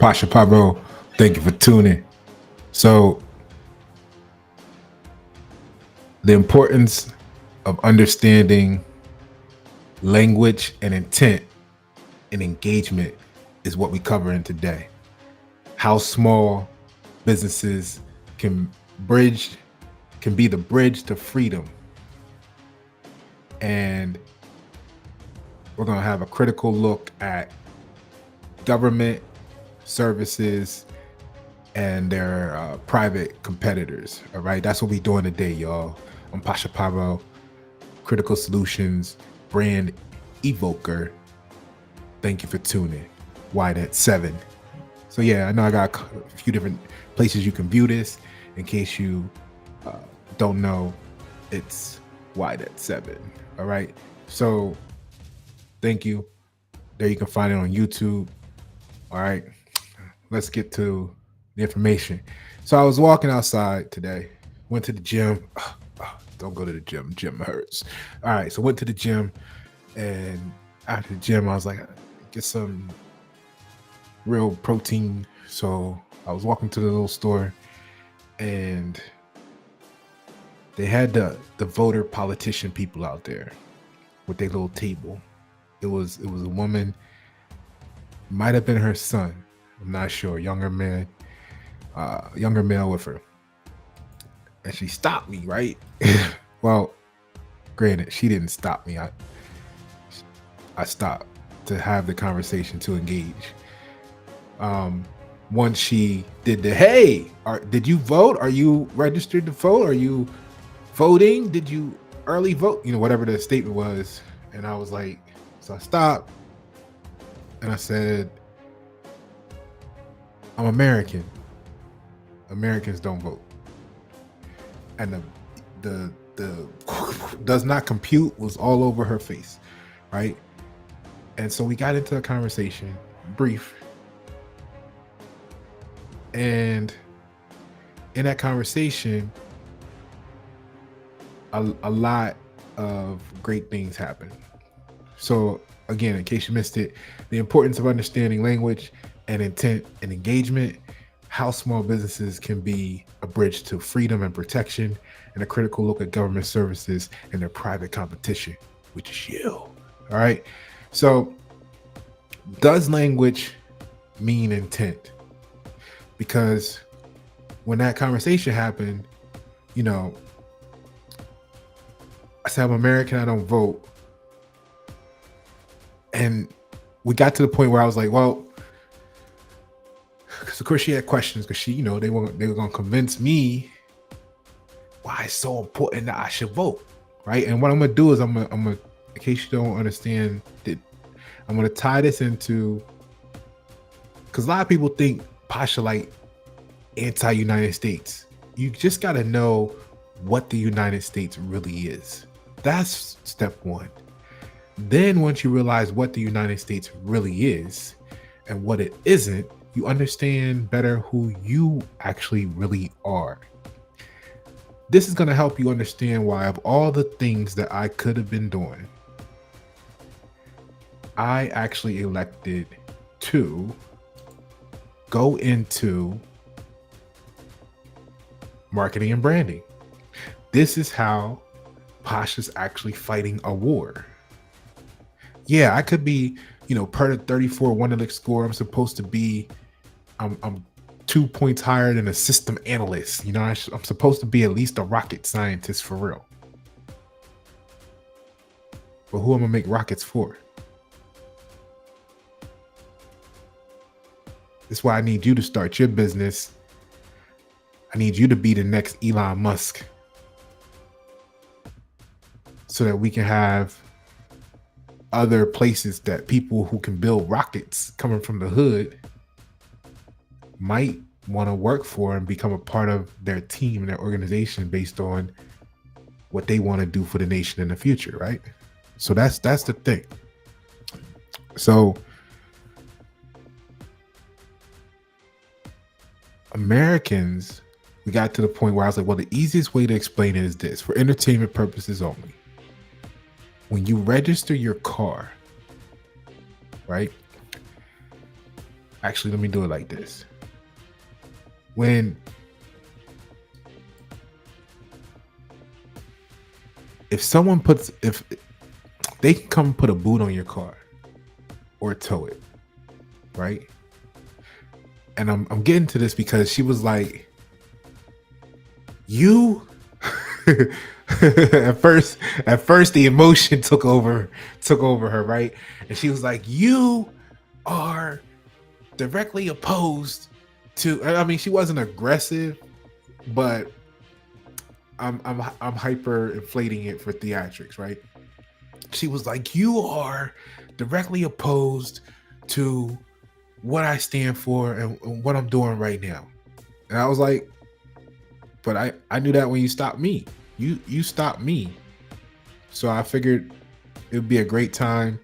Pasha Paroh, thank you for tuning. So, the importance of understanding language and intent and engagement is what we cover in today. How small businesses can bridge can be the bridge to freedom. And we're going to have a critical look at government services and their private competitors. All right, that's what we're doing today, y'all. I'm Pasha Paroh, Critical Solutions brand evoker. Thank you for tuning. Wide at 7. So yeah, I know I got a few different places you can view this. In case you don't know, it's wide at 7. All right. So thank you. There you can find it on YouTube. All right. Let's get to the information. So I was walking outside today, went to the gym. Don't go to the gym. Gym hurts. All right. So went to the gym, and after the gym, I was like, get some real protein. So I was walking to the little store, and they had the voter politician people out there with their little table. It was a woman, might have been her son. I'm not sure. Younger male with her. And she stopped me, right? Well, granted, she didn't stop me. I stopped to have the conversation, to engage. Once she did the, hey, did you vote? Are you registered to vote? Are you voting? Did you early vote? Whatever the statement was. And I was like, so I stopped and I said, I'm American. Americans don't vote. And the does not compute was all over her face, right? And so we got into a conversation, brief. And in that conversation, a lot of great things happened. So again, in case you missed it, the importance of understanding language and intent and engagement, how small businesses can be a bridge to freedom and protection, and a critical look at government services and their private competition, which is you. All right. So does language mean intent? Because when that conversation happened, I said, I'm American, I don't vote. And we got to the point where I was like, well, because of course she had questions, because they were going to convince me why it's so important that I should vote, right? And what I'm going to do is I'm going to, in case you don't understand it, I'm going to tie this into, because a lot of people think Pasha like anti-United States. You just got to know what the United States really is. That's step one. Then once you realize what the United States really is and what it isn't, you understand better who you actually really are. This is going to help you understand why, of all the things that I could have been doing, I actually elected to go into marketing and branding. This is how Pasha's actually fighting a war. Yeah, I could be, per the 34 Wonderlic score, I'm supposed to be, I'm 2 points higher than a system analyst. I'm supposed to be at least a rocket scientist for real. But who am I gonna make rockets for? That's why I need you to start your business. I need you to be the next Elon Musk, so that we can have other places that people who can build rockets coming from the hood might want to work for and become a part of their team and their organization based on what they want to do for the nation in the future, right? So that's the thing. So Americans, we got to the point where I was like, well, the easiest way to explain it is this: for entertainment purposes only. When you register your car, right? Actually, let me do it like this. When if they can come put a boot on your car or tow it, right? And I'm getting to this because she was like, you at first the emotion took over her, right? And she was like, you are directly opposed to, I mean, she wasn't aggressive, but I'm hyper inflating it for theatrics, right? She was like, you are directly opposed to what I stand for and what I'm doing right now. And I was like, but I knew that when you stopped me. You stopped me. So I figured it would be a great time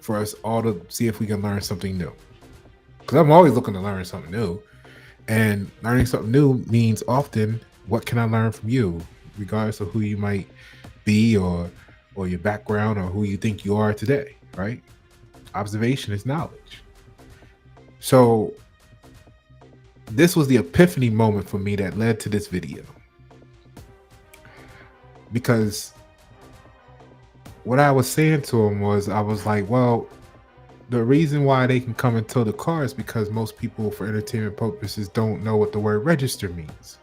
for us all to see if we can learn something new. Because I'm always looking to learn something new. And learning something new means often, what can I learn from you? Regardless of who you might be or your background or who you think you are today, right? Observation is knowledge. So this was the epiphany moment for me that led to this video. Because what I was saying to him was, I was like, well, the reason why they can come and tow the car is because most people, for entertainment purposes, don't know what the word register means,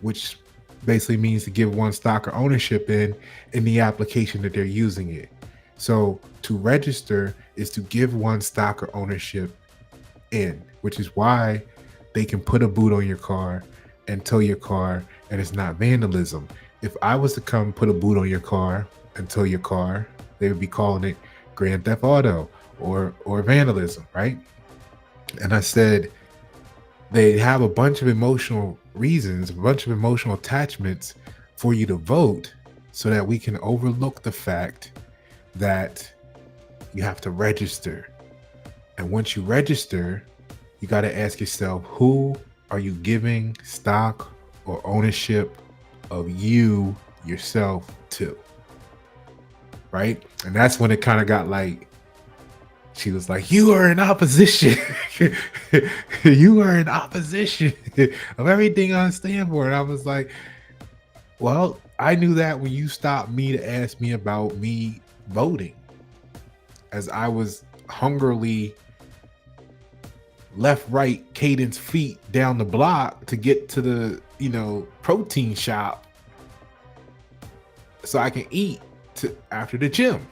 which basically means to give one stock or ownership in the application that they're using it. So to register is to give one stock or ownership in, which is why they can put a boot on your car and tow your car, and it's not vandalism. If I was to come put a boot on your car and tow your car, they would be calling it Grand Theft Auto or vandalism, right? And I said they have a bunch of emotional reasons, a bunch of emotional attachments for you to vote, so that we can overlook the fact that you have to register. And once you register, you got to ask yourself, who are you giving stock or ownership of yourself to? Right? And that's when it kind of got like, she was like, you are in opposition. You are in opposition of everything I stand for. And I was like, well, I knew that when you stopped me to ask me about me voting, as I was hungrily left, right, cadence feet down the block to get to the, protein shop so I can eat after the gym.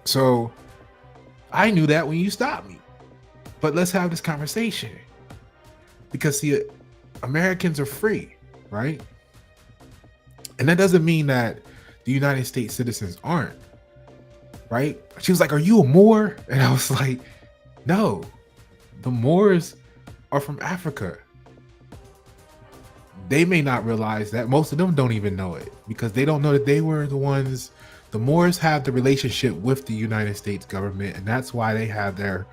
So I knew that when you stopped me. But let's have this conversation. Because see, Americans are free, right? And that doesn't mean that the United States citizens aren't, right? She was like, are you a Moor? And I was like, no, the Moors are from Africa. They may not realize that. Most of them don't even know it, because they don't know that they were the ones. The Moors have the relationship with the United States government, and that's why they have their,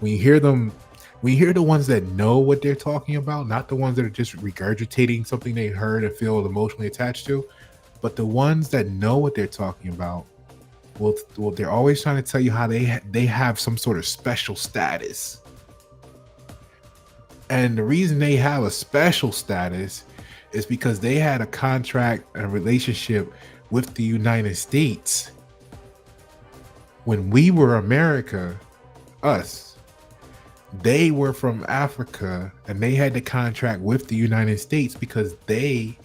when you hear the ones that know what they're talking about, not the ones that are just regurgitating something they heard and feel emotionally attached to, but the ones that know what they're talking about, well, they're always trying to tell you how they have some sort of special status. And the reason they have a special status is because they had a contract and a relationship with the United States when we were America, us. They were from Africa, and they had the contract with the United States because they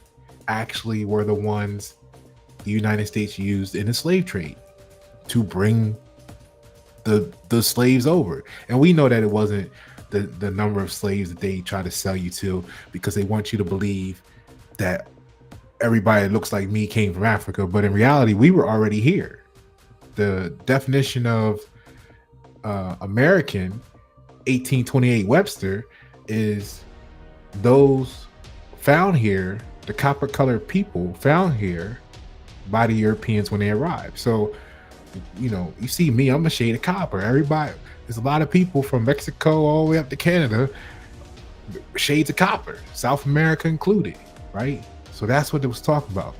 actually were the ones the United States used in the slave trade to bring the slaves over. And we know that it wasn't the number of slaves that they try to sell you to, because they want you to believe that everybody that looks like me came from Africa. But in reality, we were already here. The definition of American, 1828 Webster, is those found here, the copper colored people found here by the Europeans when they arrived. So, you see me, I'm a shade of copper. Everybody, there's a lot of people from Mexico all the way up to Canada, shades of copper, South America included, right? So that's what it was talking about.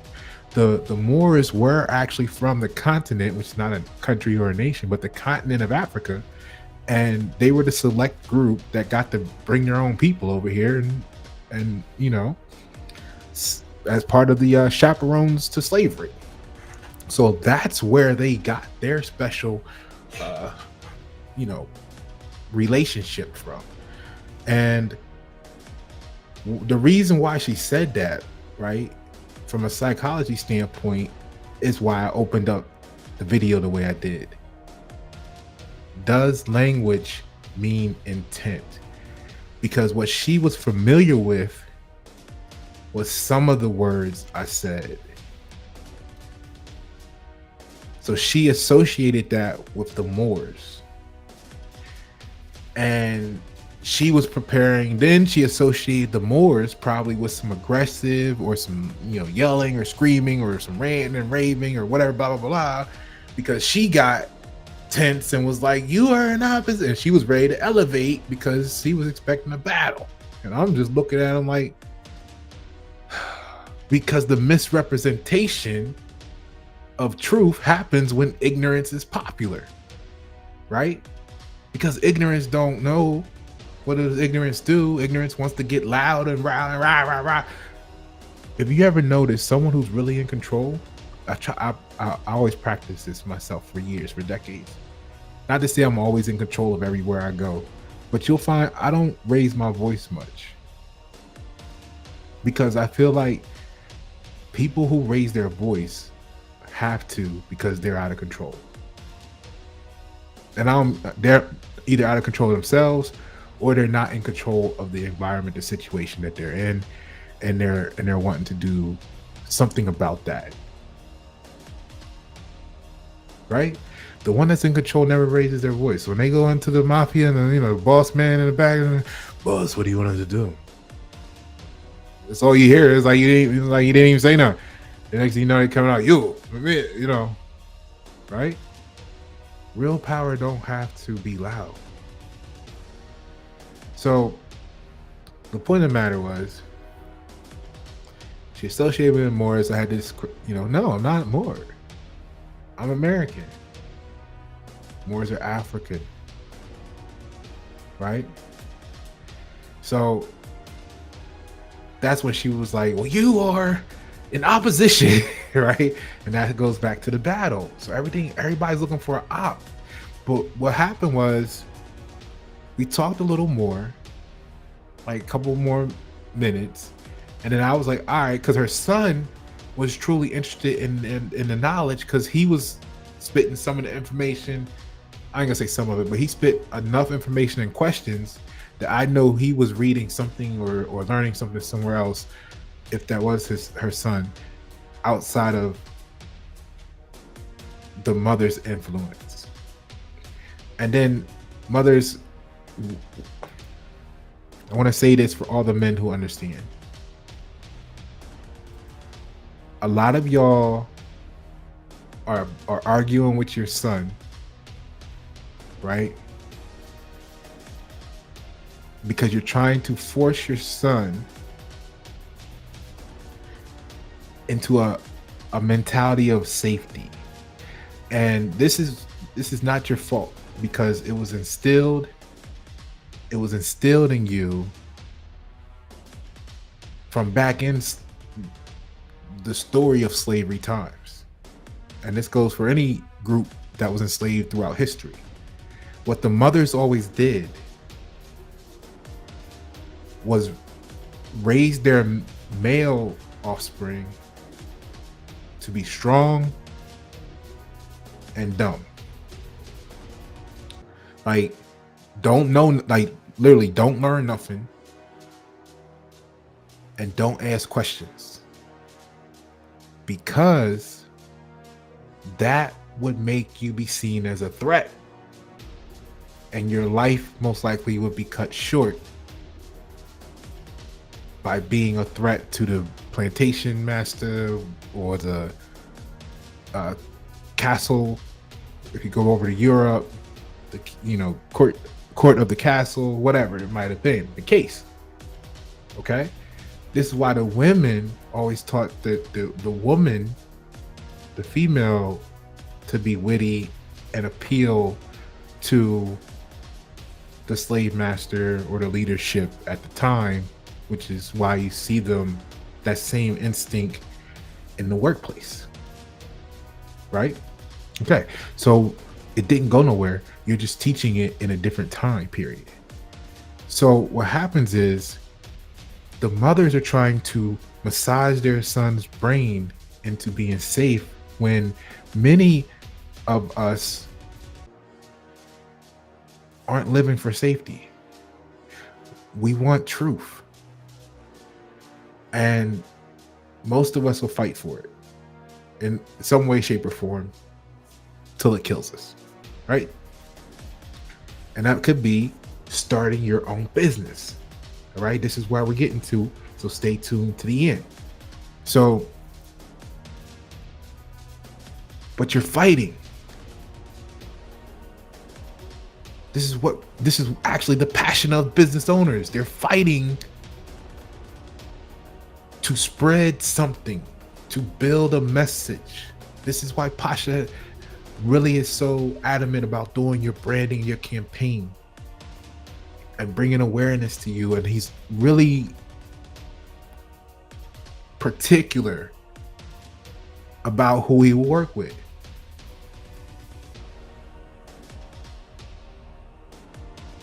The Moors were actually from the continent, which is not a country or a nation, but the continent of Africa. and they were the select group that got to bring their own people over here, and as part of the chaperones to slavery. So that's where they got their special, uh, you know, relationship from. And the reason why she said that, right, from a psychology standpoint, is why I opened up the video the way I did. Does language mean intent? Because what she was familiar with was some of the words I said. So she associated that with the Moors. And she was preparing, then she associated the Moors probably with some aggressive or some, yelling or screaming or some ranting and raving or whatever, blah, blah, blah, blah, because she got tense and was like, you are an opposite. And she was ready to elevate because she was expecting a battle. And I'm just looking at him like, because the misrepresentation of truth happens when ignorance is popular, right? Because ignorance don't know. What does ignorance do? Ignorance wants to get loud and rah, rah, rah, rah. If you ever notice someone who's really in control, I always practice this myself for years, for decades. Not to say I'm always in control of everywhere I go, but you'll find I don't raise my voice much. Because I feel like people who raise their voice have to, because they're out of control. And they're either out of control of themselves, or they're not in control of the environment, the situation that they're in, and they're wanting to do something about that. Right? The one that's in control never raises their voice. When they go into the mafia and the boss man in the back, boss, what do you want us to do? That's all you hear. It's like you didn't even say nothing. The next thing you know, they're coming out, right? Real power don't have to be loud. So the point of the matter was, she associated with Moors. I had this, no, I'm not Moor. I'm American. Moors are African, right? So that's when she was like, well, you are in opposition, right? And that goes back to the battle. So everybody's looking for an op. But what happened was, we talked a little more, like a couple more minutes, and then I was like, all right, because her son was truly interested in the knowledge, because he was spitting some of the information. I ain't gonna say some of it, but he spit enough information and questions that I know he was reading something or learning something somewhere else, if that was her son, outside of the mother's influence. And then mothers, I want to say this for all the men who understand. A lot of y'all are arguing with your son, right? Because you're trying to force your son into a mentality of safety. And this is not your fault, because it was instilled in you from back in the story of slavery times. And this goes for any group that was enslaved throughout history. What the mothers always did was raise their male offspring to be strong and dumb. Like, literally don't learn nothing, and don't ask questions, because that would make you be seen as a threat, and your life most likely would be cut short by being a threat to the plantation master or the castle. If you go over to Europe, the court of the castle, whatever it might have been the case. Okay, this is why the women always taught the woman, the female, to be witty and appeal to the slave master or the leadership at the time, which is why you see them, that same instinct in the workplace, right? Okay, so it didn't go nowhere. You're just teaching it in a different time period. So what happens is the mothers are trying to massage their son's brain into being safe when many of us aren't living for safety. We want truth, and most of us will fight for it in some way, shape, or form till it kills us, right? And that could be starting your own business. All right, this is where we're getting to, so stay tuned to the end. So, but you're fighting. This is actually the passion of business owners. They're fighting to spread something, to build a message. This is why Pasha really is so adamant about doing your branding, your campaign, and bringing awareness to you. And he's really particular about who he will work with.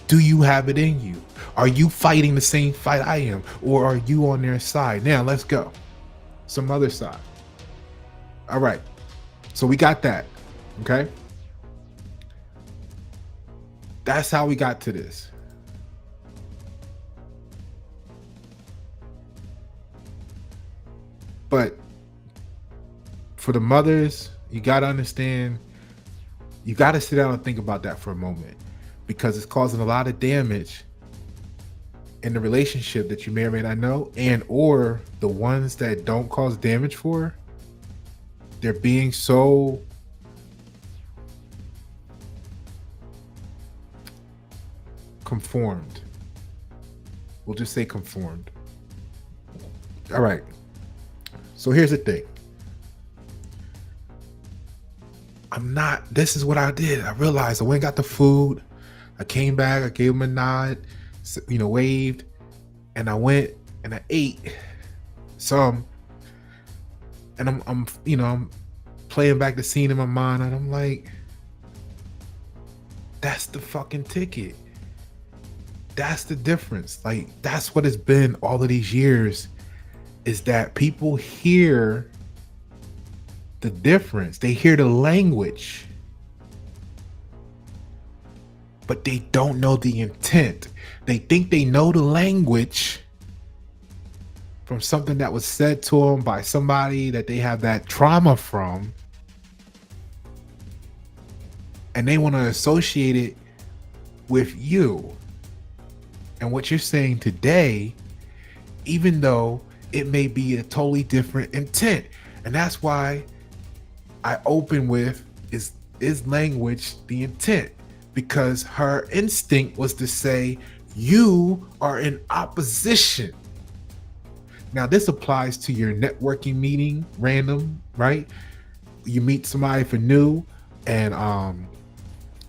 Do you have it in you? Are you fighting the same fight I am? Or are you on their side? Now let's go. Some other side. All right. So we got that. Okay. That's how we got to this. But for the mothers, you got to understand, you got to sit down and think about that for a moment, because it's causing a lot of damage in the relationship that you may or may not know, and or the ones that don't cause damage for, they're being so conformed. We'll just say conformed. All right. So here's the thing. This is what I did. I realized I went and got the food. I came back, I gave him a nod, waved, and I went and I ate some. And I'm playing back the scene in my mind, and I'm like, that's the fucking ticket. That's the difference. Like, that's what it's been all of these years, is that people hear the difference. They hear the language, but they don't know the intent. They think they know the language from something that was said to them by somebody that they have that trauma from, and they want to associate it with you and what you're saying today, even though it may be a totally different intent. And that's why I open with, is language the intent? Because her instinct was to say, you are in opposition. Now, this applies to your networking meeting, random, right? You meet somebody for new, and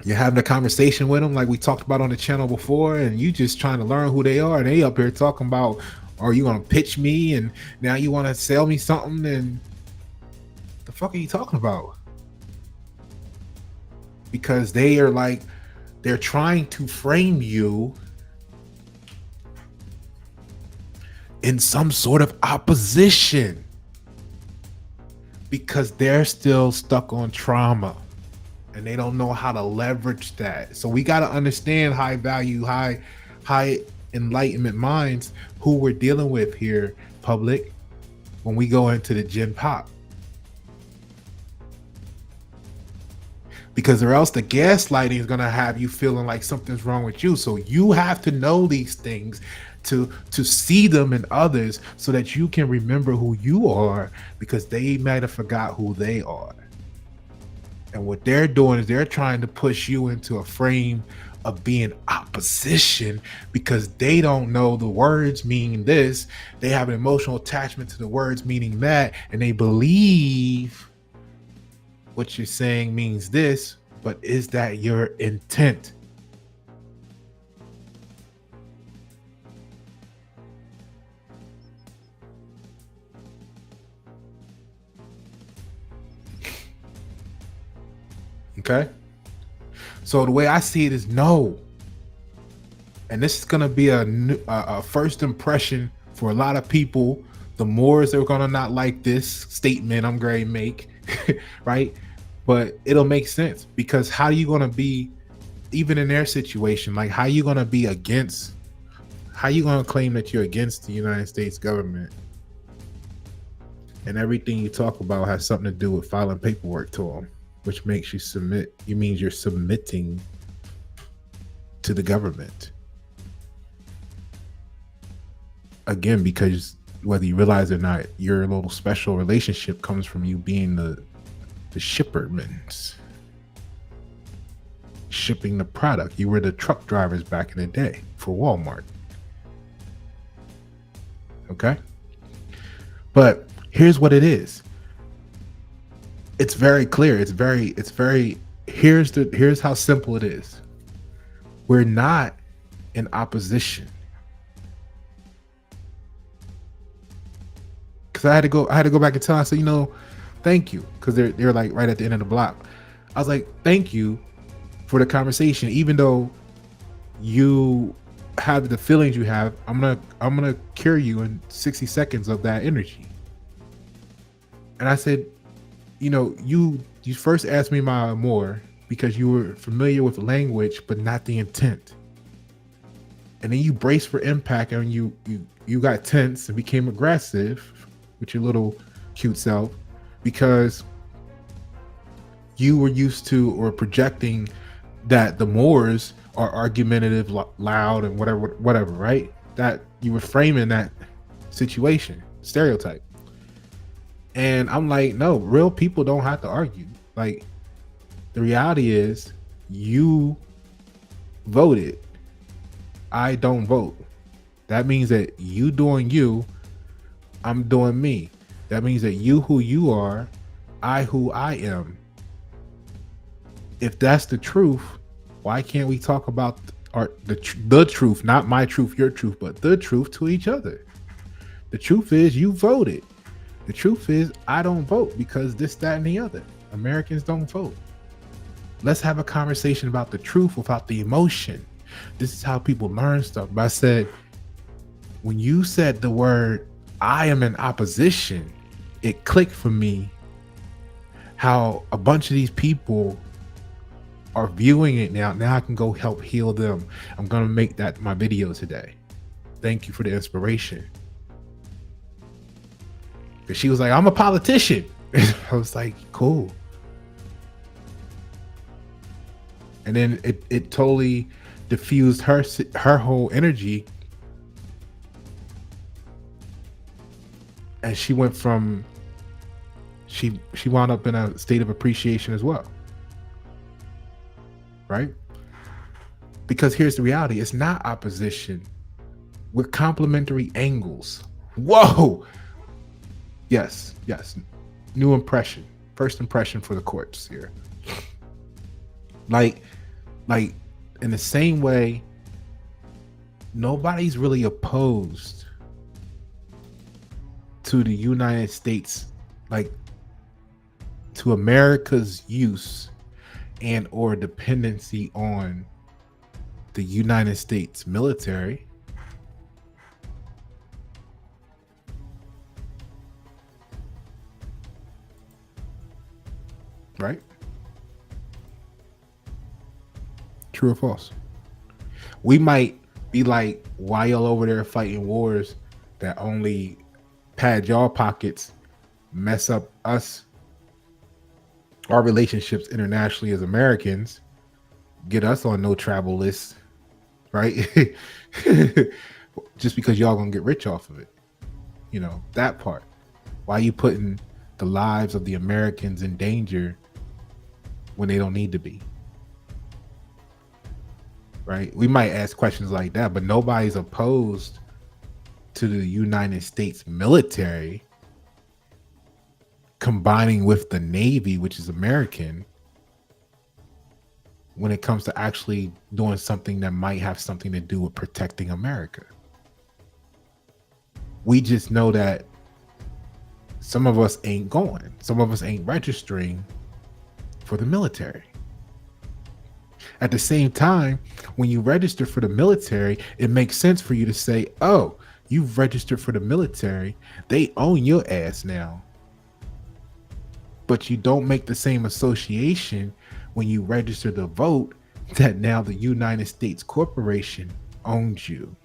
you're having a conversation with them like we talked about on the channel before, and you just trying to learn who they are, and they up here talking about, are you gonna pitch me, and now you want to sell me something, and the fuck are you talking about? Because they're trying to frame you in some sort of opposition, because they're still stuck on trauma and they don't know how to leverage that. So we got to understand high value, high enlightenment minds who we're dealing with here, public, when we go into the Gen Pop. Because or else the gaslighting is going to have you feeling like something's wrong with you. So you have to know these things to see them in others, so that you can remember who you are, because they might have forgot who they are. And what they're doing is they're trying to push you into a frame of being opposition, because they don't know the words mean this. They have an emotional attachment to the words meaning that, and they believe what you're saying means this. But is that your intent? Okay. So the way I see it is no. And this is going to be a first impression for a lot of people. The Moors are going to not like this statement I'm going to make, right? But it'll make sense because how are you going to be, even in their situation, like how are you going to be against, how are you going to claim that you're against the United States government and everything you talk about has something to do with filing paperwork to them, which makes you submit, you means you're submitting to the government. Again, because whether you realize it or not, your little special relationship comes from you being the shippermans, shipping the product. You were the truck drivers back in the day for Walmart. Okay? But here's what it is. It's very clear. It's very here's how simple it is. We're not in opposition. Cause I had to go back and tell. I said, thank you. Cause they're like right at the end of the block. I was like, thank you for the conversation. Even though you have the feelings you have, I'm gonna cure you in 60 seconds of that energy. And I said, you first asked me my amour because you were familiar with the language, but not the intent. And then you braced for impact and you got tense and became aggressive with your little cute self because you were used to or projecting that the Moors are argumentative, loud, and whatever, right? That you were framing that situation, stereotype. And I'm like, no, real people don't have to argue. Like, the reality is you voted. I don't vote. That means that you doing you, I'm doing me. That means that you who you are, I who I am. If that's the truth, why can't we talk about the truth, not my truth, your truth, but the truth to each other? The truth is you voted. The truth is I don't vote because this, that, and the other. Americans don't vote. Let's have a conversation about the truth without the emotion. This is how people learn stuff. But I said, when you said the word, I am in opposition, it clicked for me how a bunch of these people are viewing it now. Now I can go help heal them. I'm going to make that my video today. Thank you for the inspiration. Because she was like, I'm a politician. I was like, cool. And then it totally diffused her whole energy. And she went from, she wound up in a state of appreciation as well. Right? Because here's the reality. It's not opposition. We're complementary angles. Whoa. Yes. New impression. First impression for the courts here. Like in the same way, nobody's really opposed to the United States, like to America's use and or dependency on the United States military. Right? True or false? We might be like, why y'all over there fighting wars that only pad y'all pockets, mess up us, our relationships internationally as Americans, get us on no travel lists, right? Just because y'all gonna get rich off of it. That part. Why are you putting the lives of the Americans in danger when they don't need to be? Right? We might ask questions like that, but nobody's opposed to the United States military combining with the Navy, which is American, when it comes to actually doing something that might have something to do with protecting America. We just know that some of us ain't going. Some of us ain't registering for the military. At the same time, when you register for the military, it makes sense for you to say, oh, you've registered for the military. They own your ass now. But you don't make the same association when you register to vote that now the United States corporation owns you.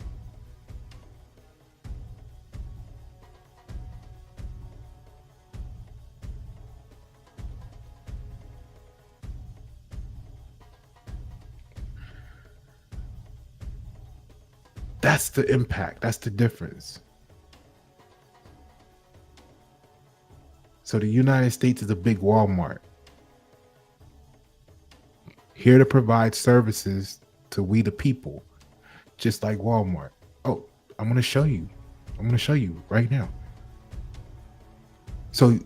That's the impact. That's the difference. So the United States is a big Walmart, here to provide services to we the people, just like Walmart. Oh, I'm going to show you. I'm going to show you right now. So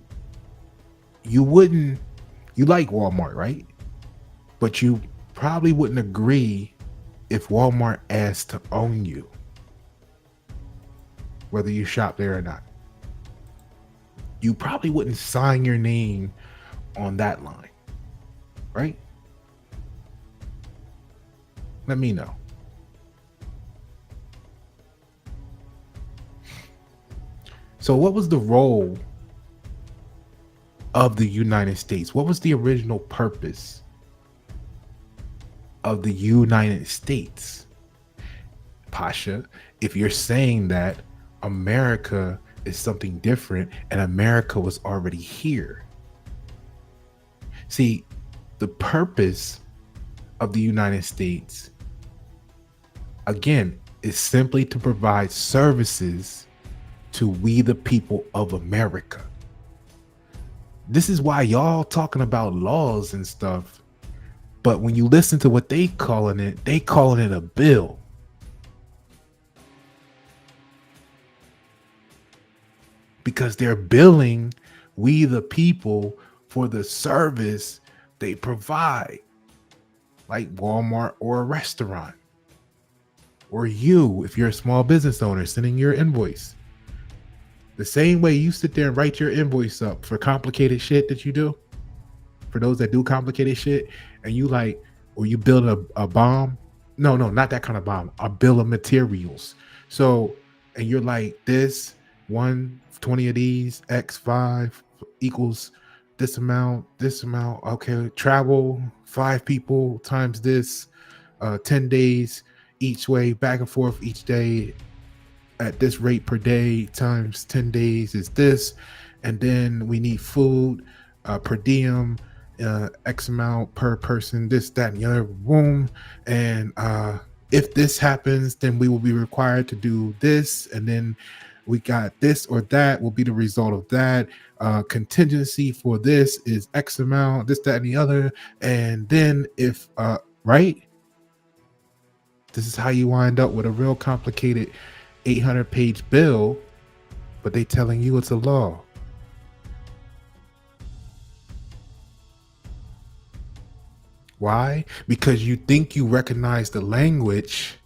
you like Walmart, right? But you probably wouldn't agree if Walmart asked to own you, whether you shop there or not. You probably wouldn't sign your name on that line, right? Let me know. So, what was the role of the United States? What was the original purpose of the United States? Pasha, if you're saying that America is something different and America was already here. See, the purpose of the United States, again, is simply to provide services to we the people of America. This is why y'all talking about laws and stuff, but when you listen to what they calling it a bill. Because they're billing we the people for the service they provide, like Walmart or a restaurant, or you, if you're a small business owner, sending your invoice. The same way you sit there and write your invoice up for complicated shit that you do, for those that do complicated shit, and you like, or you build a bomb. No, not that kind of bomb, a bill of materials. So, and you're like, this 120 of these X5 equals this amount. Okay, travel 5 people times this, 10 days each way, back and forth each day at this rate per day times 10 days is this. And then we need food, per diem, X amount per person, this, that, and the other, boom. And if this happens, then we will be required to do this. And then we got this or that will be the result of that. Contingency for this is X amount, this, that, and the other. And then if, right? This is how you wind up with a real complicated 800-page bill, but they telling you it's a law. Why? Because you think you recognize the language,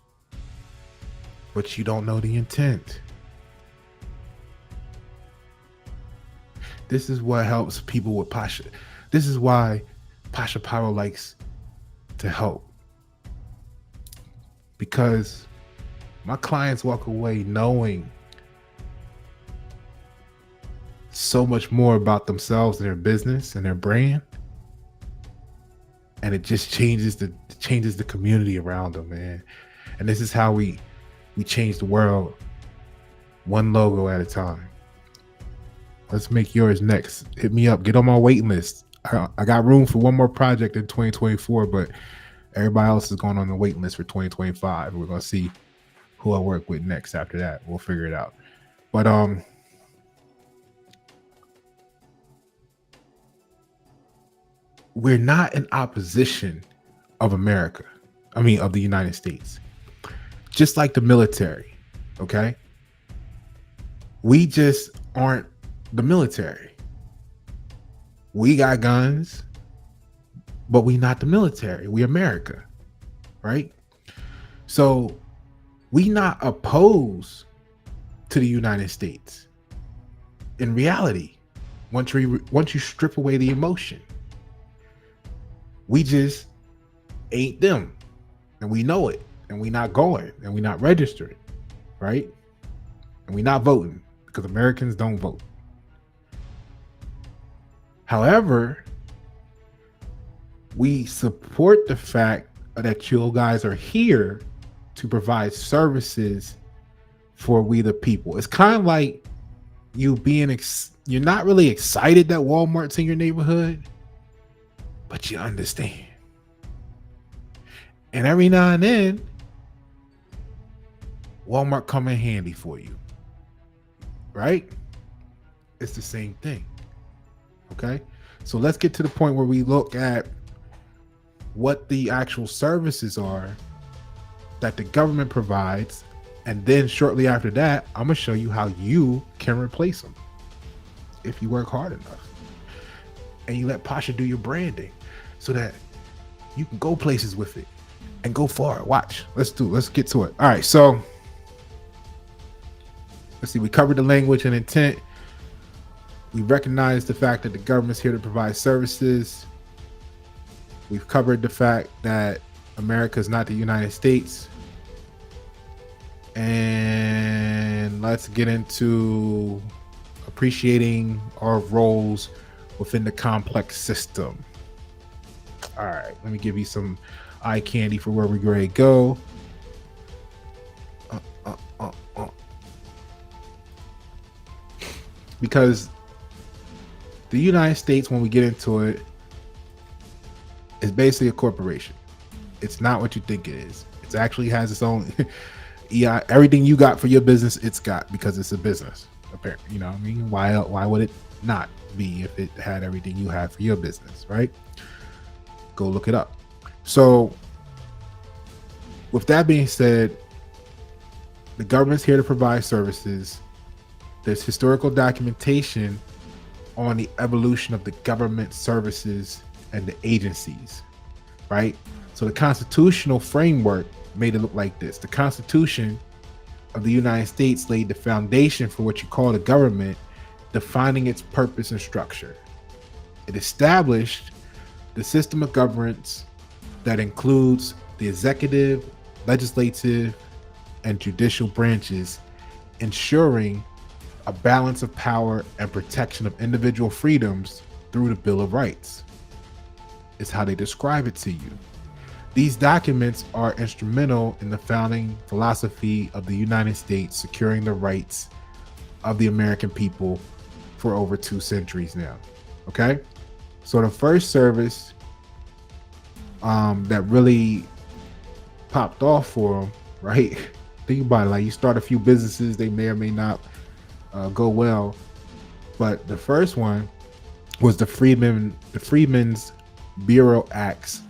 but you don't know the intent. This is what helps people with Pasha. This is why Pasha Paroh likes to help. Because my clients walk away knowing so much more about themselves and their business and their brand. And it just changes the community around them, man. And this is how we change the world, one logo at a time. Let's make yours next. Hit me up. Get on my waiting list. I got room for one more project in 2024, but everybody else is going on the waiting list for 2025. We're gonna see who I work with next after that. We'll figure it out. But we're not in opposition of America. I mean, of the United States. Just like the military, okay? We just aren't the military. We got guns, but we not the military. We America, right? So we not opposed to the United States. In reality, once you strip away the emotion, we just ain't them. And we know it. And we not going. And we not registering. Right? And we not voting because Americans don't vote. However, we support the fact that you guys are here to provide services for we the people. It's kind of like you being you're not really excited that Walmart's in your neighborhood, but you understand. And every now and then, Walmart come in handy for you. Right? It's the same thing. Okay? So let's get to the point where we look at what the actual services are that the government provides. And then shortly after that, I'm going to show you how you can replace them if you work hard enough. And you let Pasha do your branding so that you can go places with it and go far. Watch. Let's get to it. All right. So let's see. We covered the language and intent. We recognize the fact that the government's here to provide services. We've covered the fact that America is not the United States. And let's get into appreciating our roles within the complex system. All right, let me give you some eye candy for where we're ready to go. Because the United States, when we get into it, is basically a corporation. It's not what you think it is. It actually has its own everything you got for your business, it's got, because it's a business. Apparently, you know what I mean? Why would it not be if it had everything you have for your business, right? Go look it up. So with that being said, the government's here to provide services. There's historical documentation on the evolution of the government services and the agencies, right? So the constitutional framework made it look like this. The Constitution of the United States laid the foundation for what you call the government, defining its purpose and structure. It established the system of governance that includes the executive, legislative, and judicial branches, ensuring a balance of power and protection of individual freedoms through the Bill of Rights. Is how they describe it to you. These documents are instrumental in the founding philosophy of the United States, securing the rights of the American people for over 2 centuries now. Okay? So the first service that really popped off for them, right? Think about it. Like, you start a few businesses, they may or may not go well. But the first one was the Freedmen's Bureau Acts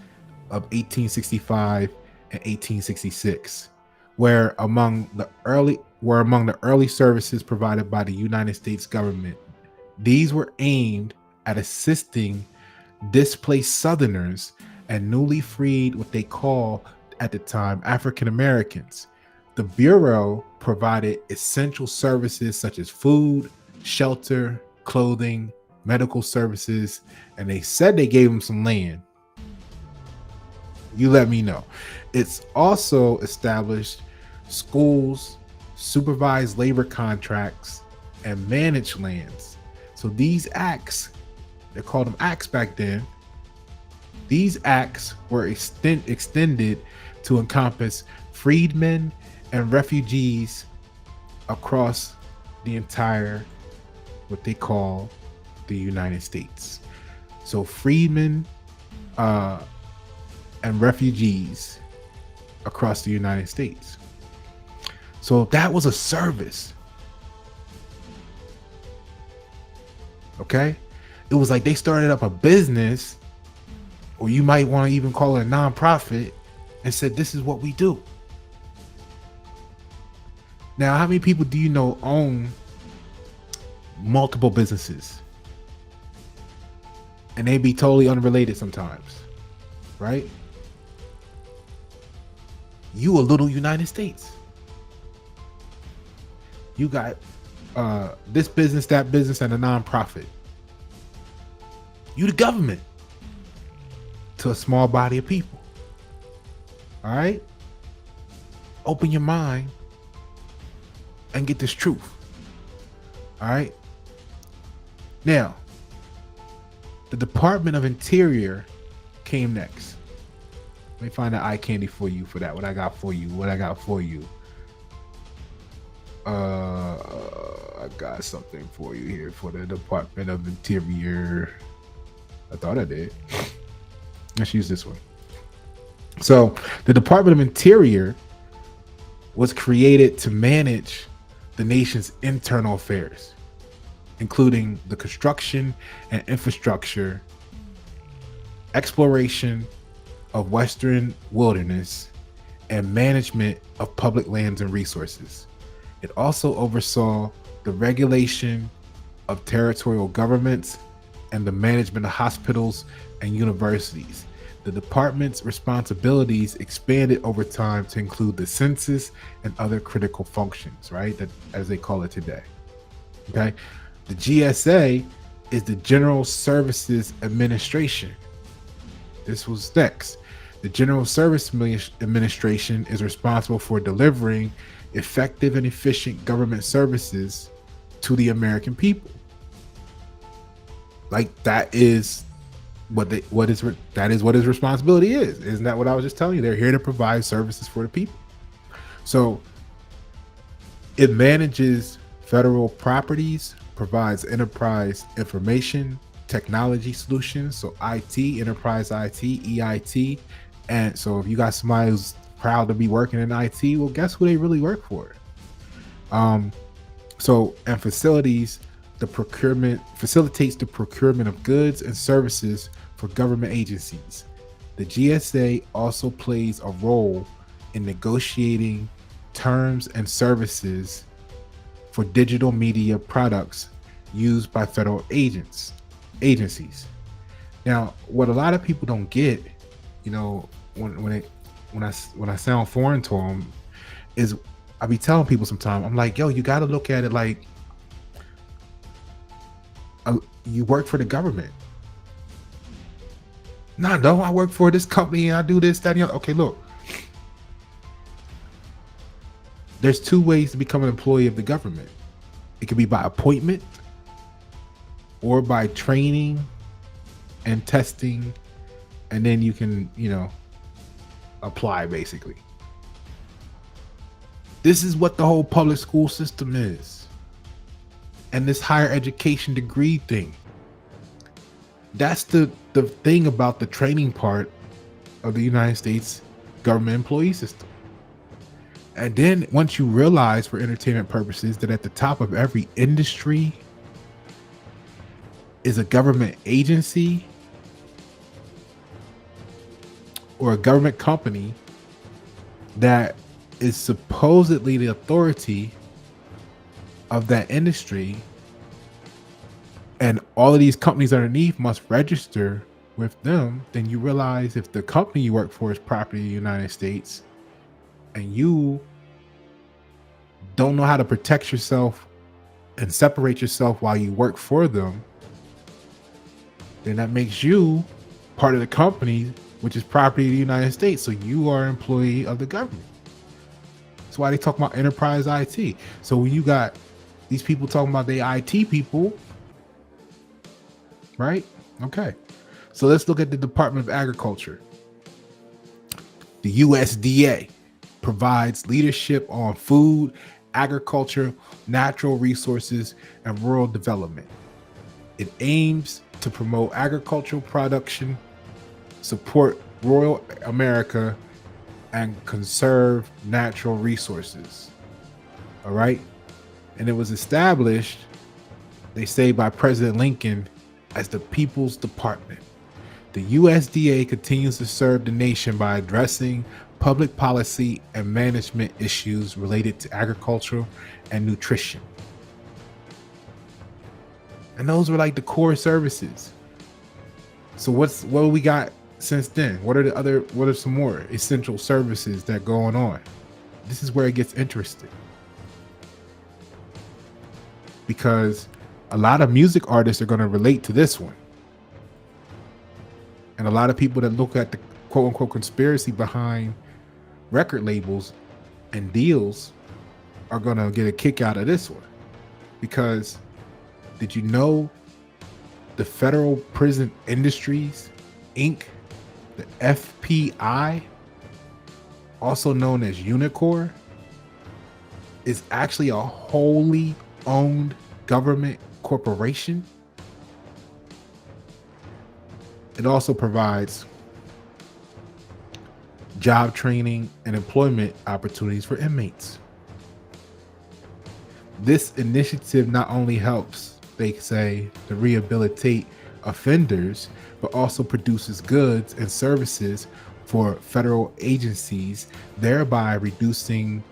of 1865 and 1866, were among the early services provided by the United States government. These were aimed at assisting displaced Southerners and newly freed, what they call at the time, African Americans. The Bureau provided essential services such as food, shelter, clothing, medical services, and they said they gave them some land. You let me know. It's also established schools, supervised labor contracts, and managed lands. So these acts, they called them acts back then. These acts were extended to encompass freedmen and refugees across the entire, what they call, the United States. So freedmen and refugees across the United States. So that was a service. Okay? It was like they started up a business, or you might want to even call it a nonprofit, and said, this is what we do. Now, how many people do you know own multiple businesses? And they be totally unrelated sometimes, right? You a little United States. You got this business, that business, and a nonprofit. You the government to a small body of people. All right, open your mind and get this truth. All right. Now, the Department of Interior came next. Let me find the eye candy for you for that. What I got for you. What I got for you. I got something for you here for the Department of Interior. I thought I did. Let's use this one. So, the Department of Interior was created to manage the nation's internal affairs, including the construction and infrastructure, exploration of Western wilderness, and management of public lands and resources. It also oversaw the regulation of territorial governments and the management of hospitals and universities. The department's responsibilities expanded over time to include the census and other critical functions, right? That, as they call it today. Okay. The GSA is the General Services Administration. This was next. The General Service Administration is responsible for delivering effective and efficient government services to the American people. Like that is what his responsibility is. Isn't that what I was just telling you? They're here to provide services for the people. So it manages federal properties, provides enterprise information technology solutions, so IT, enterprise IT, EIT. And so if you got somebody who's proud to be working in IT, well, guess who they really work for? And facilities facilitates the procurement of goods and services for government agencies. The GSA also plays a role in negotiating terms and services for digital media products used by federal agencies. Now, what a lot of people don't get, when I sound foreign to them, is I be telling people sometimes, I'm like, yo, you got to look at it like you work for the government. No, I work for this company and I do this, that, and the other. Okay, look. There's two ways to become an employee of the government. It could be by appointment or by training and testing, and then you can, apply basically. This is what the whole public school system is. And this higher education degree thing. That's the thing about the training part of the United States government employee system. And then once you realize, for entertainment purposes, that at the top of every industry is a government agency or a government company that is supposedly the authority of that industry, and all of these companies underneath must register with them, then you realize if the company you work for is property of the United States and you don't know how to protect yourself and separate yourself while you work for them, then that makes you part of the company, which is property of the United States. So you are an employee of the government. That's why they talk about enterprise IT. So when you got these people talking about they IT people, right? Okay. So let's look at the Department of Agriculture. The USDA provides leadership on food, agriculture, natural resources, and rural development. It aims to promote agricultural production, support rural America, and conserve natural resources. All right. And it was established, they say, by President Lincoln as the People's Department. The USDA continues to serve the nation by addressing public policy and management issues related to agriculture and nutrition. And those were like the core services. So what do we got since then? What are some more essential services that going on? This is where it gets interesting. Because a lot of music artists are going to relate to this one. And a lot of people that look at the quote unquote conspiracy behind record labels and deals are going to get a kick out of this one because did you know the Federal Prison Industries Inc., the FPI, also known as Unicor, is actually a wholly owned government corporation? It also provides job training and employment opportunities for inmates. This initiative not only helps, they say, to rehabilitate offenders, but also produces goods and services for federal agencies, thereby reducing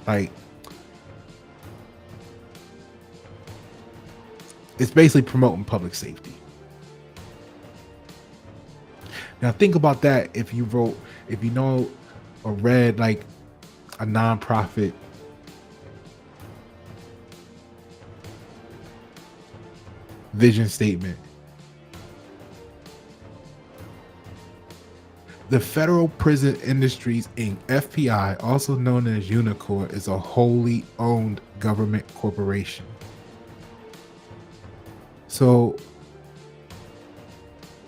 like it's basically promoting public safety. Now think about that if you know or read like a nonprofit vision statement. The Federal Prison Industries Inc., FPI, also known as Unicor, is a wholly owned government corporation. So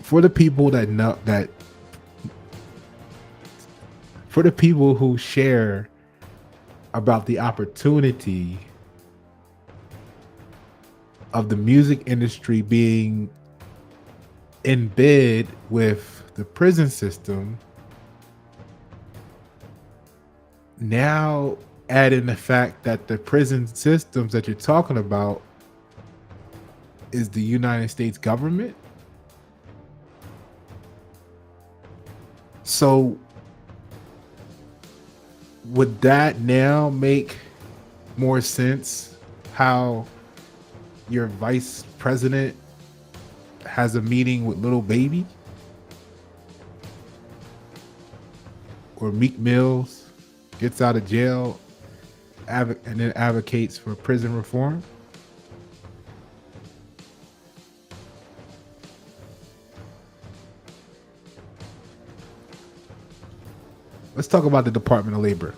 for the people that know that, for the people who share about the opportunity of the music industry being in bed with the prison system, now add in the fact that the prison systems that you're talking about is the United States government. So would that now make more sense how your vice president has a meeting with Little Baby or Meek Mills gets out of jail and then advocates for prison reform? Let's talk about the Department of Labor.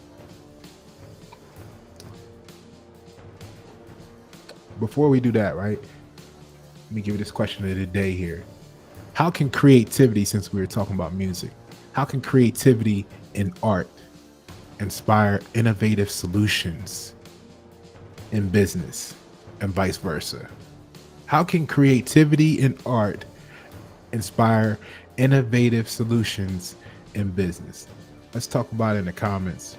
Before we do that, right? Let me give you this question of the day here. How can creativity, since we were talking about music, how can creativity in art inspire innovative solutions in business and vice versa? How can creativity in art inspire innovative solutions in business? Let's talk about it in the comments.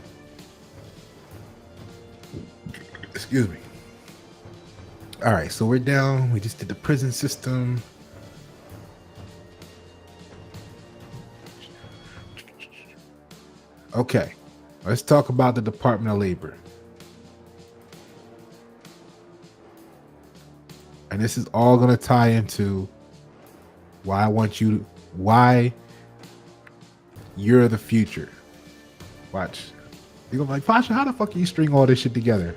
Excuse me. All right, so we're down. We just did the prison system. Okay, let's talk about the Department of Labor. And this is all going to tie into why you're the future. Watch. You're going to be like, Pasha, how the fuck can you string all this shit together?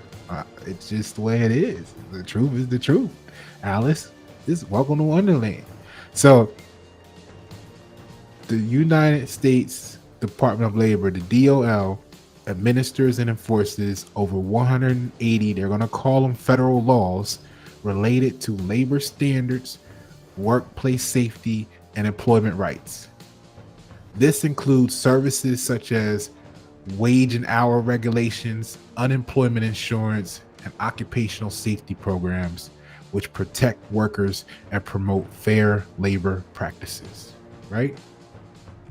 It's just the way it is. The truth is the truth. Alice, this is welcome to Wonderland. So the United States Department of Labor, the DOL, administers and enforces over 180, they're going to call them federal laws related to labor standards, workplace safety, and employment rights. This includes services such as wage and hour regulations, unemployment insurance, and occupational safety programs, which protect workers and promote fair labor practices, right?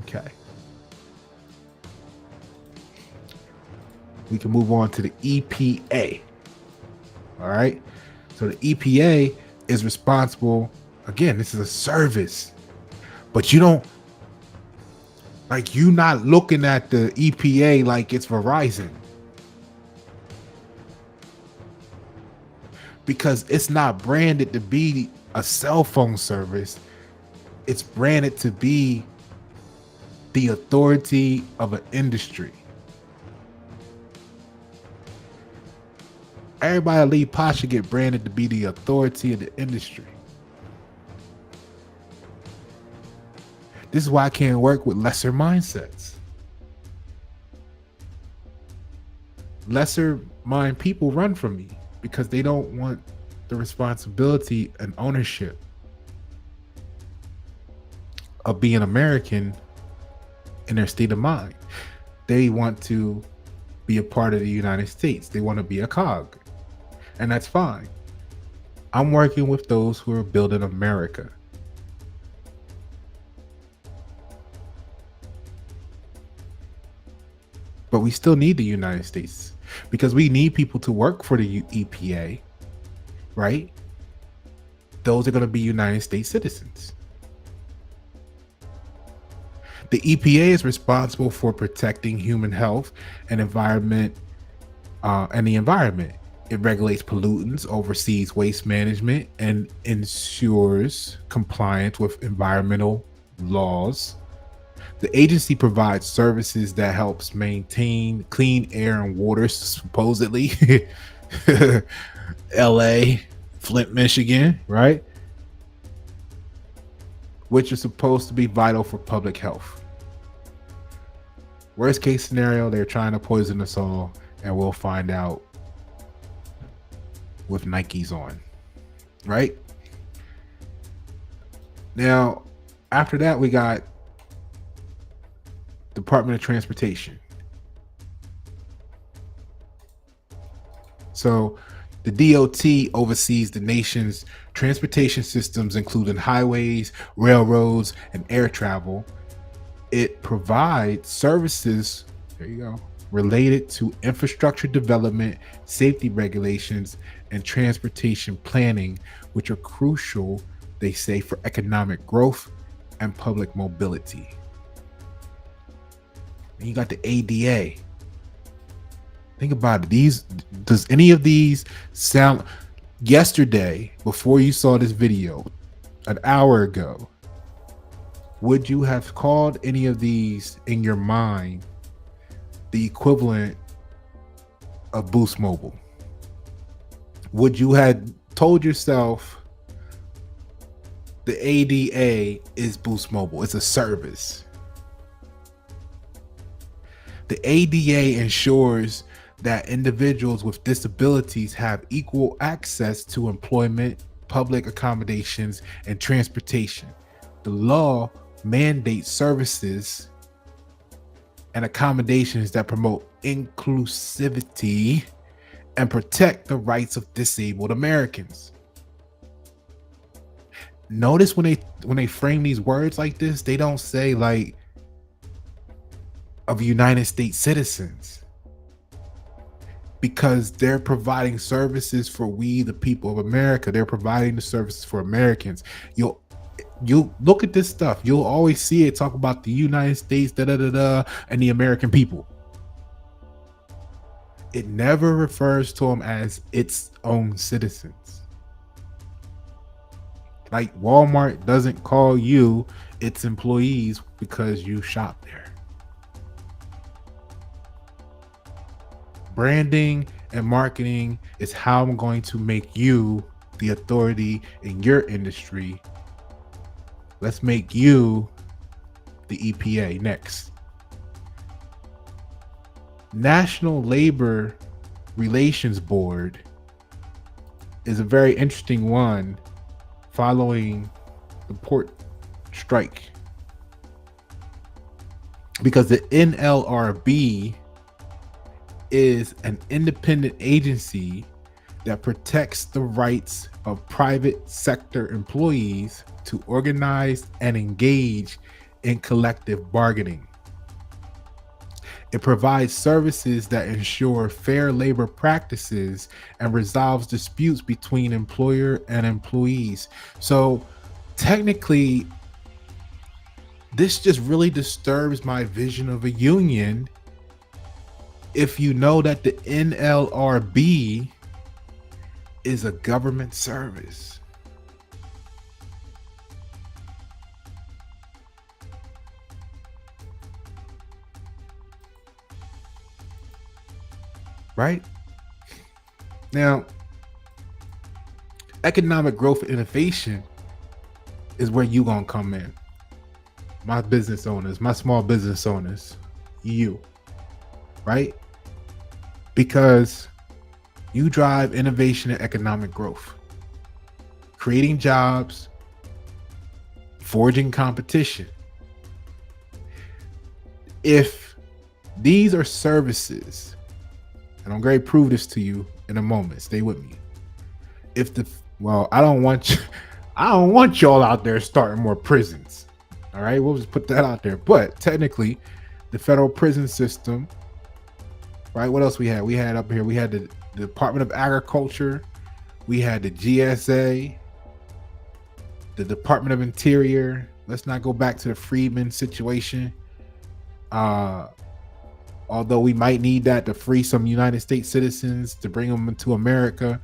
Okay. We can move on to the EPA. All right. So the EPA is responsible. Again, this is a service, but you're not looking at the EPA like it's Verizon, because it's not branded to be a cell phone service. It's branded to be the authority of an industry. Everybody leave Pasha get branded to be the authority of the industry. This is why I can't work with lesser mindsets. Lesser mind people run from me because they don't want the responsibility and ownership of being American in their state of mind. They want to be a part of the United States. They want to be a cog. And that's fine. I'm working with those who are building America. But we still need the United States because we need people to work for the EPA, right? Those are going to be United States citizens. The EPA is responsible for protecting human health and environment, and the environment. It regulates pollutants, oversees waste management, and ensures compliance with environmental laws. The agency provides services that helps maintain clean air and water, supposedly. LA, Flint, Michigan, right? Which is supposed to be vital for public health. Worst case scenario, they're trying to poison us all, and we'll find out with Nikes on, right? Now, after that, we got Department of Transportation. So the DOT oversees the nation's transportation systems, including highways, railroads, and air travel. It provides services, there you go, related to infrastructure development, safety regulations, and transportation planning, which are crucial, they say, for economic growth and public mobility. And you got the ADA. Think about it. Does any of these sound? Yesterday, before you saw this video, an hour ago, would you have called any of these in your mind the equivalent of Boost Mobile? Would you have told yourself the ADA is Boost Mobile? It's a service. The ADA ensures that individuals with disabilities have equal access to employment, public accommodations, and transportation. The law mandates services and accommodations that promote inclusivity and protect the rights of disabled Americans. Notice when they frame these words like this, they don't say like of United States citizens, because they're providing services for we, the people of America. They're providing the services for Americans. You look at this stuff, you'll always see it talk about the United States, and the American people. It never refers to them as its own citizens. Like Walmart doesn't call you its employees because you shop there. Branding and marketing is how I'm going to make you the authority in your industry. Let's make you the EPA next. National Labor Relations Board is a very interesting one following the port strike, because the NLRB is an independent agency that protects the rights of private sector employees to organize and engage in collective bargaining. It provides services that ensure fair labor practices and resolves disputes between employer and employees. So technically, this just really disturbs my vision of a union if you know that the NLRB is a government service. Right? Now, economic growth and innovation is where you're going to come in. my business owners, my small business owners, you, right? Because you drive innovation and economic growth, creating jobs, forging competition. If these are services, and I'm going to prove this to you in a moment, stay with me. If the well, I don't want I don't want y'all out there starting more prisons. All right, we'll just put that out there. But technically, the federal prison system, right? What else we had? We had up here. We had the Department of Agriculture. We had the GSA, the Department of Interior. Let's not go back to the Freedmen situation. Although we might need that to free some United States citizens to bring them into America.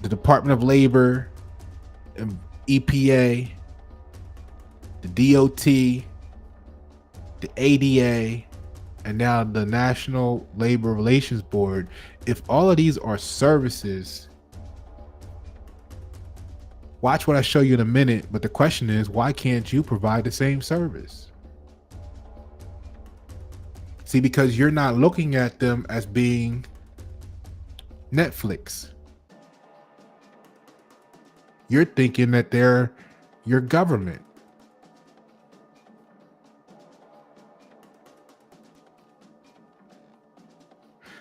The Department of Labor, EPA, the DOT, the ADA, and now the National Labor Relations Board. If all of these are services, watch what I show you in a minute. But the question is, why can't you provide the same service? See, because you're not looking at them as being Netflix. You're thinking that they're your government.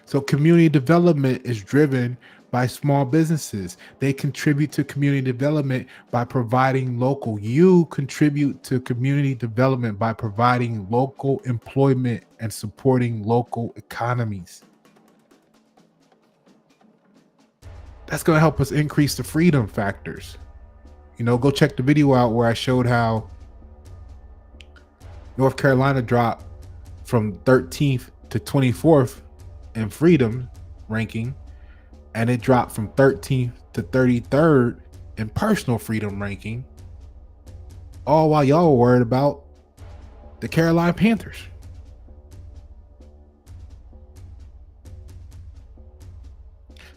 So community development is driven by small businesses. They contribute to community development by providing local. You contribute to community development by providing local employment and supporting local economies. That's going to help us increase the freedom factors. You know, go check the video out where I showed how North Carolina dropped from 13th to 24th in freedom ranking, and it dropped from 13th to 33rd in personal freedom ranking, all while y'all were worried about the Carolina Panthers.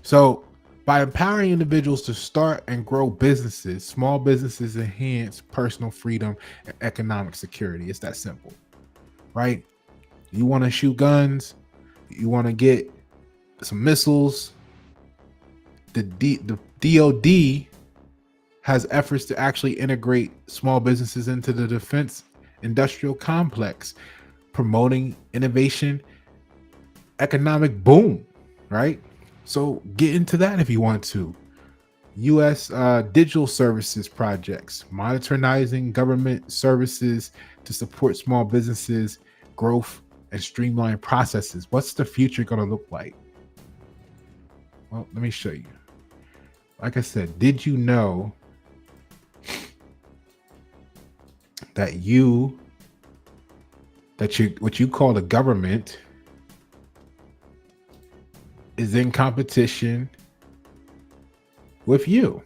So by empowering individuals to start and grow businesses, small businesses enhance personal freedom and economic security. It's that simple, right? You want to shoot guns, you want to get some missiles. The DOD has efforts to actually integrate small businesses into the defense industrial complex, promoting innovation, economic boom, right? So get into that if you want to. U.S. Digital services projects, modernizing government services to support small businesses, growth, and streamline processes. What's the future going to look like? Well, let me show you. Like I said, did you know that what you call the government is in competition with you?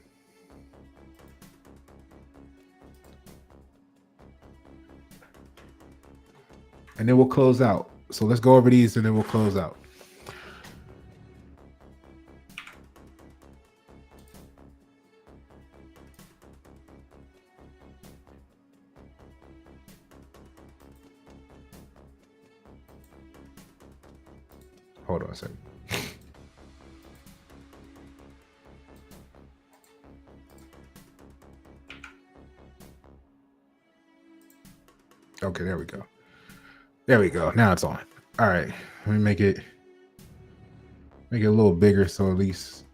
And then we'll close out. So let's go over these and then we'll close out. Hold on a second. Okay, there we go. There we go. Now it's on. All right. Let me make it a little bigger so at least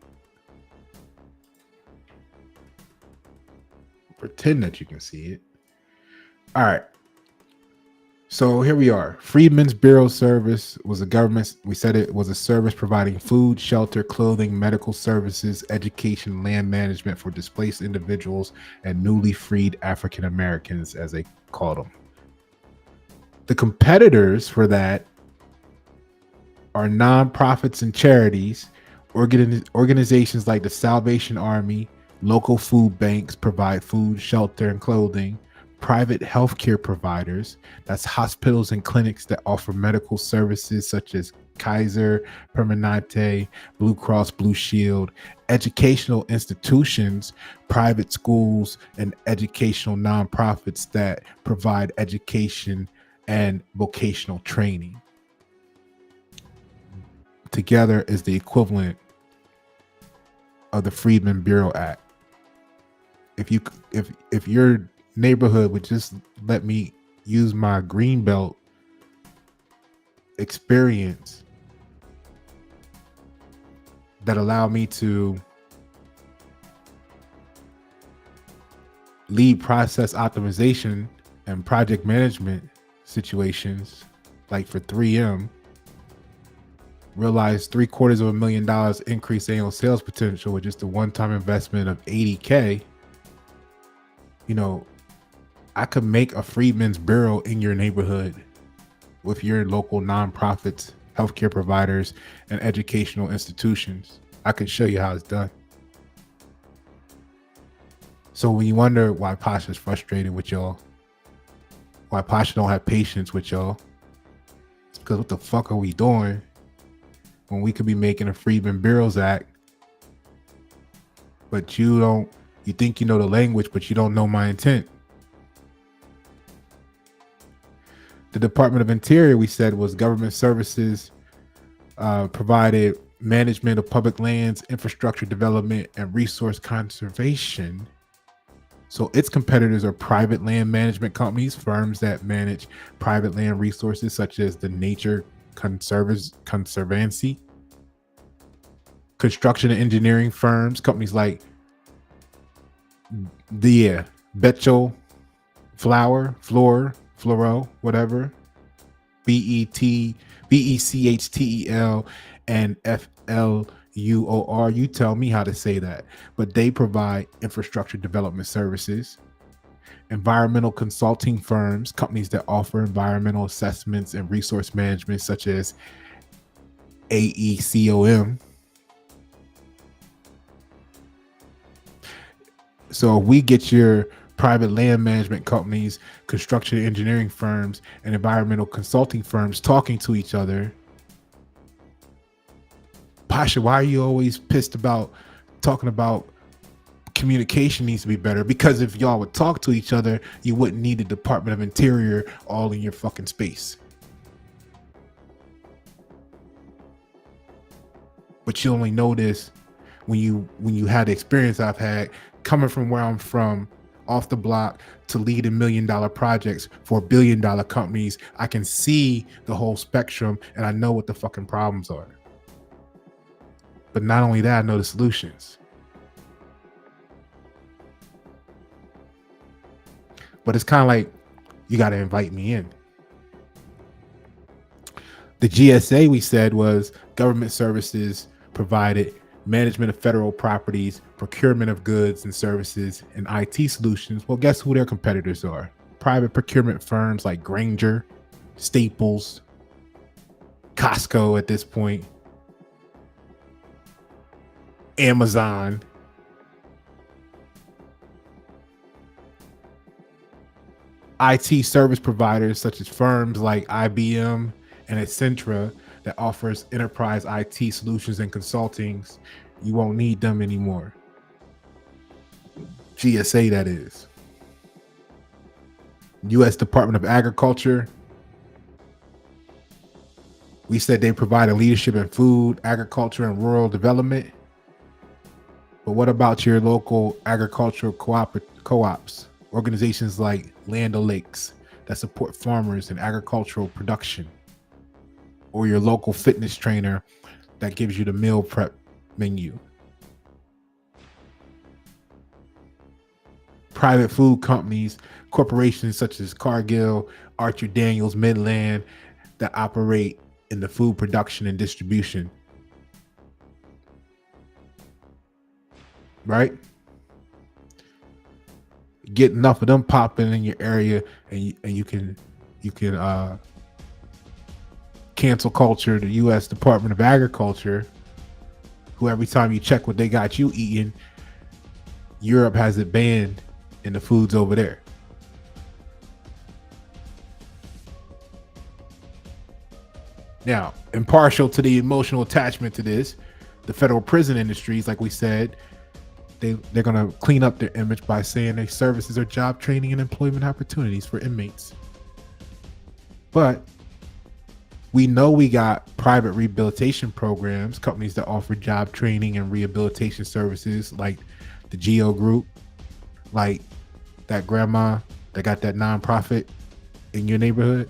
pretend that you can see it. All right. So here we are. Freedmen's Bureau Service was a government. We said it was a service providing food, shelter, clothing, medical services, education, land management for displaced individuals and newly freed African Americans, as they called them. The competitors for that are nonprofits and charities, organizations like the Salvation Army. Local food banks provide food, shelter, and clothing. Private healthcare providers, that's hospitals and clinics that offer medical services such as Kaiser Permanente, Blue Cross Blue Shield, educational institutions, private schools, and educational nonprofits that provide education and vocational training. Together is the equivalent of the Freedmen Bureau Act. If your neighborhood would just let me use my Greenbelt experience that allow me to lead process optimization and project management situations, like for 3M, realize $750,000 increase annual sales potential with just a one-time investment of $80K. You know, I could make a Freedmen's Bureau in your neighborhood with your local nonprofits, healthcare providers, and educational institutions. I can show you how it's done. So when you wonder why Pasha's frustrated with y'all, why Pasha don't have patience with y'all, it's because what the fuck are we doing when we could be making a Freedmen Bureaus Act, but you think you know the language, but you don't know my intent. The Department of Interior, we said, was government services, provided management of public lands, infrastructure development, and resource conservation. So its competitors are private land management companies, firms that manage private land resources such as the Nature Conservancy, construction and engineering firms, companies like the Betchel, Floro, whatever, BECHTEL, and FLUOR. You tell me how to say that. But they provide infrastructure development services. Environmental consulting firms, companies that offer environmental assessments and resource management, such as AECOM. So if we get your private land management companies, construction and engineering firms, and environmental consulting firms talking to each other, Pasha, why are you always pissed about talking about communication needs to be better? Because if y'all would talk to each other, you wouldn't need the Department of Interior all in your fucking space. But you only know this when you had the experience I've had coming from where I'm from, off the block, to lead $1 million projects for $1 billion companies. I can see the whole spectrum and I know what the fucking problems are. But not only that, I know the solutions. But it's kind of like you got to invite me in. The GSA, we said, was government services provided, management of federal properties, procurement of goods and services, and IT solutions. Well, guess who their competitors are? Private procurement firms like Grainger, Staples, Costco at this point, Amazon. IT service providers such as firms like IBM and Accenture that offers enterprise IT solutions and consultings. You won't need them anymore. GSA, that is. U.S. Department of Agriculture. We said they provide a leadership in food, agriculture, and rural development. But what about your local agricultural co-ops, organizations like Land O'Lakes that support farmers and agricultural production? Or your local fitness trainer that gives you the meal prep menu? Private food companies, corporations such as Cargill, Archer Daniels, Midland, that operate in the food production and distribution. Right? Get enough of them popping in your area, and you can cancel culture the U.S. Department of Agriculture, who every time you check what they got you eating, Europe has it banned in the foods over there. Now, impartial to the emotional attachment to this, the federal prison industries, like we said, they're going to clean up their image by saying their services are job training and employment opportunities for inmates. But we know we got private rehabilitation programs, companies that offer job training and rehabilitation services, like the Geo Group, like that grandma that got that nonprofit in your neighborhood,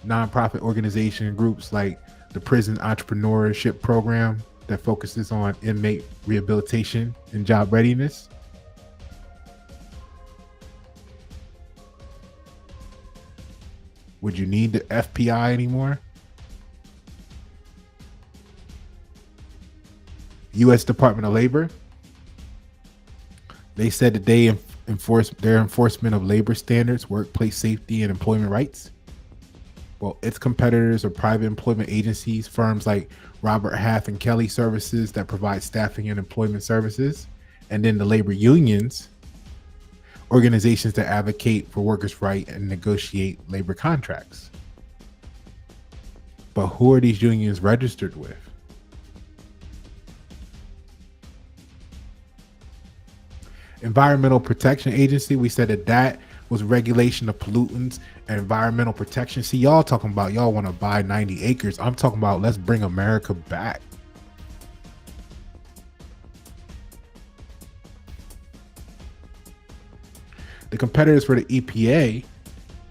nonprofit organization groups like the Prison Entrepreneurship Program that focuses on inmate rehabilitation and job readiness. Would you need the FBI anymore? U.S. Department of Labor, they said that they enforce their enforcement of labor standards, workplace safety, and employment rights. Well, its competitors are private employment agencies, firms like Robert Half and Kelly Services that provide staffing and employment services, and then the labor unions, organizations that advocate for workers' rights and negotiate labor contracts. But who are these unions registered with? Environmental Protection Agency, we said that was regulation of pollutants and environmental protection. See, y'all talking about y'all want to buy 90 acres. I'm talking about let's bring America back. The competitors for the EPA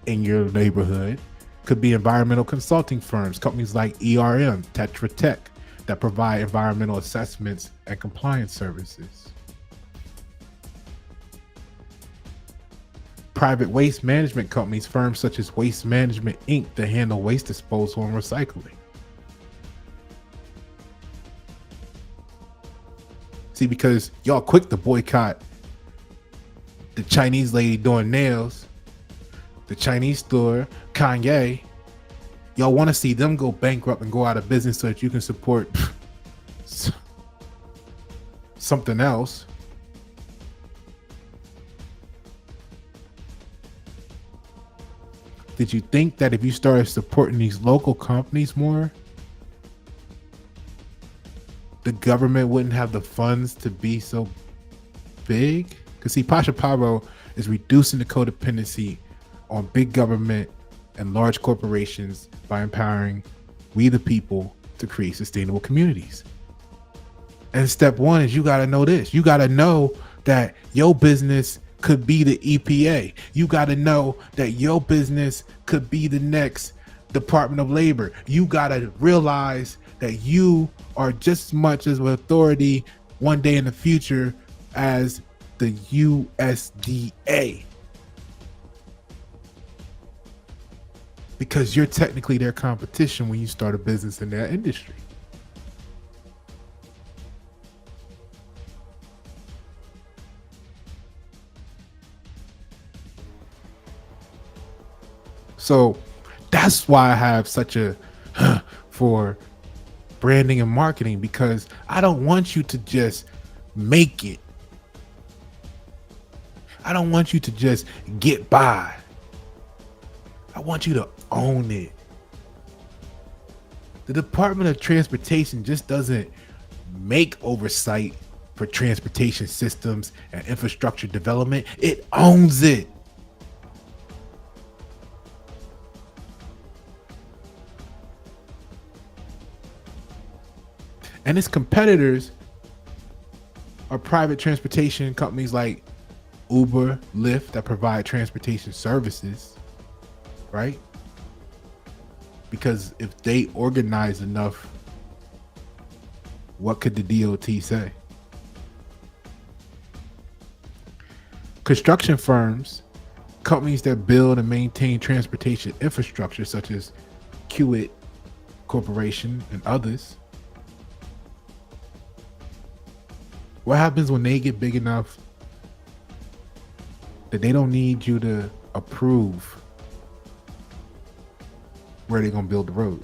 in your neighborhood could be environmental consulting firms, companies like ERM, Tetra Tech, that provide environmental assessments and compliance services. Private waste management companies, firms such as Waste Management Inc. that handle waste disposal and recycling. See, because y'all quick to boycott the Chinese lady doing nails, the Chinese store, Kanye. Y'all want to see them go bankrupt and go out of business so that you can support something else. Did you think that if you started supporting these local companies more, the government wouldn't have the funds to be so big? Because see, Pasha Paroh is reducing the codependency on big government and large corporations by empowering we the people to create sustainable communities. And step one is you got to know this. You got to know that your business could be the EPA. You got to know that your business could be the next Department of Labor. You got to realize that you are just as much as an authority one day in the future as the USDA. Because you're technically their competition when you start a business in that industry. So that's why I have such a for branding and marketing, because I don't want you to just make it. I don't want you to just get by. I want you to own it. The Department of Transportation just doesn't make oversight for transportation systems and infrastructure development. It owns it. And its competitors are private transportation companies like Uber, Lyft that provide transportation services, right? Because if they organize enough, what could the DOT say? Construction firms, companies that build and maintain transportation infrastructure such as Kiewit Corporation and others. What happens when they get big enough that they don't need you to approve where they're going to build the road?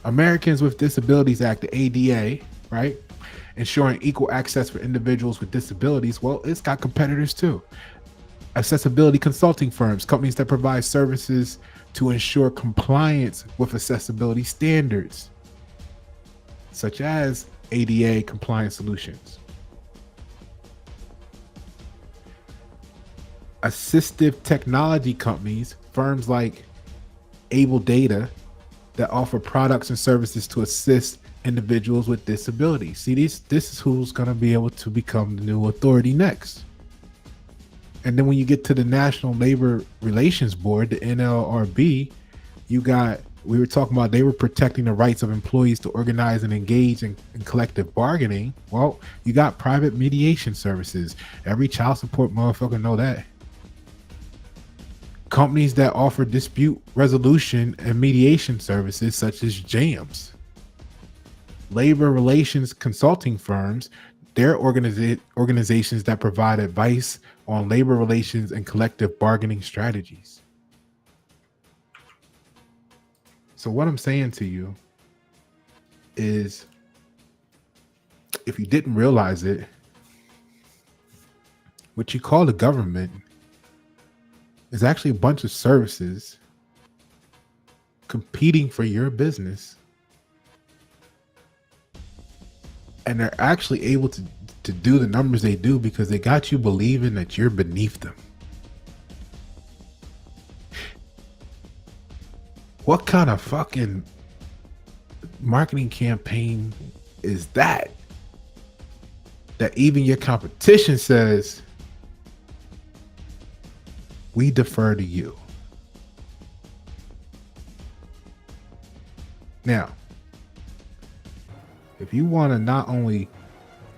Americans with Disabilities Act, the ADA, right? Ensuring equal access for individuals with disabilities. Well, it's got competitors too. Accessibility consulting firms, companies that provide services to ensure compliance with accessibility standards, such as ADA compliance solutions. Assistive technology companies, firms like Able Data, that offer products and services to assist individuals with disabilities. See, this is who's going to be able to become the new authority next. And then when you get to the National Labor Relations Board, the NLRB, we were talking about they were protecting the rights of employees to organize and engage in collective bargaining. Well, you got private mediation services. Every child support motherfucker know that. Companies that offer dispute resolution and mediation services, such as JAMS. Labor relations consulting firms, they're organizations that provide advice on labor relations and collective bargaining strategies. So what I'm saying to you is, if you didn't realize it, what you call the government is actually a bunch of services competing for your business. And they're actually able to do the numbers they do because they got you believing that you're beneath them. What kind of fucking marketing campaign is that? That even your competition says, we defer to you. Now, if you want to not only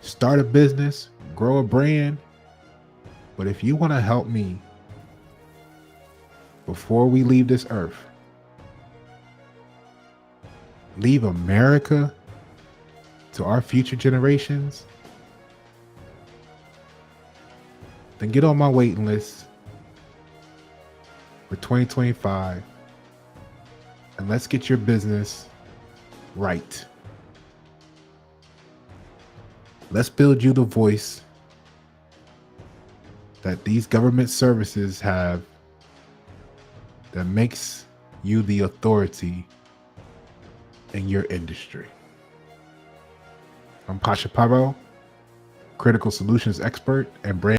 start a business, grow a brand, but if you want to help me before we leave this earth, leave America to our future generations, then get on my waiting list for 2025 and let's get your business right. Let's build you the voice that these government services have that makes you the authority in your industry. I'm Pasha Paroh, critical solutions expert and brand